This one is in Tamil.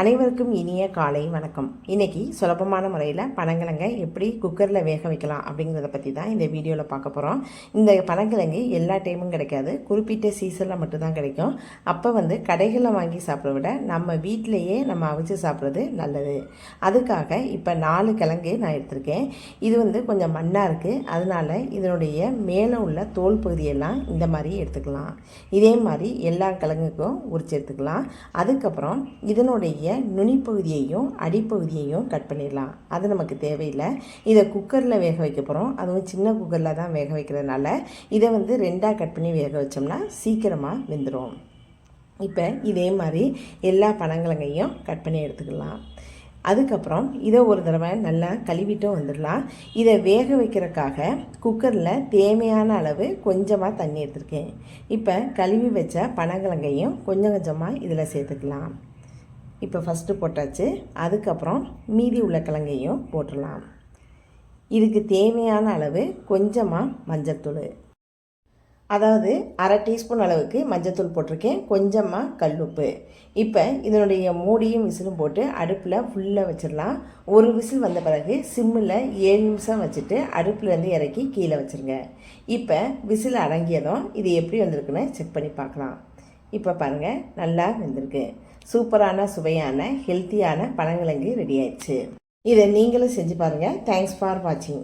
அனைவருக்கும் இனிய காலை வணக்கம். இன்றைக்கி சுலபமான முறையில் பனங்கிழங்கை எப்படி குக்கரில் வேக வைக்கலாம் அப்படிங்கிறத பற்றி தான் இந்த வீடியோவில் பார்க்க போகிறோம். இந்த பனங்கிழங்கு எல்லா டைமும் கிடைக்காது, குறிப்பிட்ட சீசனில் மட்டும்தான் கிடைக்கும். அப்போ கடைகளில் வாங்கி சாப்பிட்றத விட நம்ம வீட்டிலையே நம்ம அவிச்சு சாப்பிட்றது நல்லது. அதுக்காக இப்போ 4 கிழங்கு நான் எடுத்திருக்கேன். இது கொஞ்சம் மண்ணாக இருக்குது, அதனால் இதனுடைய மேலே உள்ள தோல் பகுதியெல்லாம் இந்த மாதிரி எடுத்துக்கலாம். இதே மாதிரி எல்லா கிழங்குக்கும் உரிச்சு எடுத்துக்கலாம். அதுக்கப்புறம் இதனுடைய நுனிப்பகுதியையும் அடிப்பகுதியையும் கட் பண்ணிடலாம். அது நமக்கு தேவையில்லை. இதை குக்கரில் வேக வைக்க போகிறோம். அதுவும் சின்ன குக்கரில் தான் வேக வைக்கிறதுனால இதை 2ஆக கட் பண்ணி வேக வச்சோம்னா சீக்கிரமாக வெந்துடும். இப்போ இதே மாதிரி எல்லா பனங்கிழங்கையும் கட் பண்ணி எடுத்துக்கலாம். அதுக்கப்புறம் இதை ஒரு தடவை நல்லா கழுவிட்டும் வந்துடலாம். இதை வேக வைக்கிறதுக்காக குக்கரில் தேவையான அளவு கொஞ்சமாக தண்ணி எடுத்துருக்கேன். இப்போ கழுவி வச்ச பனங்கிழங்கையும் கொஞ்சம் கொஞ்சமாக இதில் சேர்த்துக்கலாம். இப்போ ஃபஸ்ட்டு போட்டாச்சு. அதுக்கப்புறம் மீதி உள்ள கிழங்கையும் போட்டுடலாம். இதுக்கு தேவையான அளவு கொஞ்சமாக மஞ்சத்தூள், அதாவது அரை டீஸ்பூன் அளவுக்கு மஞ்சத்தூள் போட்டிருக்கேன், கொஞ்சமாக கல்லுப்பு. இப்போ இதனுடைய மூடியும் விசிலும் போட்டு அடுப்பில் ஃபுல்லாக வச்சிடலாம். ஒரு விசில் வந்த பிறகு சிம்மில் 7 நிமிஷம் வச்சுட்டு அடுப்புலேருந்து இறக்கி கீழே வச்சுருங்க. இப்போ விசில் அடங்கியதும் இது எப்படி வந்திருக்குன்னு செக் பண்ணி பார்க்கலாம். இப்போ பாருங்கள், நல்லா வெந்திருக்கு. சூப்பரான சுவையான ஹெல்த்தியான பனங்கிழங்கு ரெடி ஆயிடுச்சு. இதை நீங்களும் செஞ்சு பாருங்கள். தேங்க்ஸ் ஃபார் வாட்சிங்.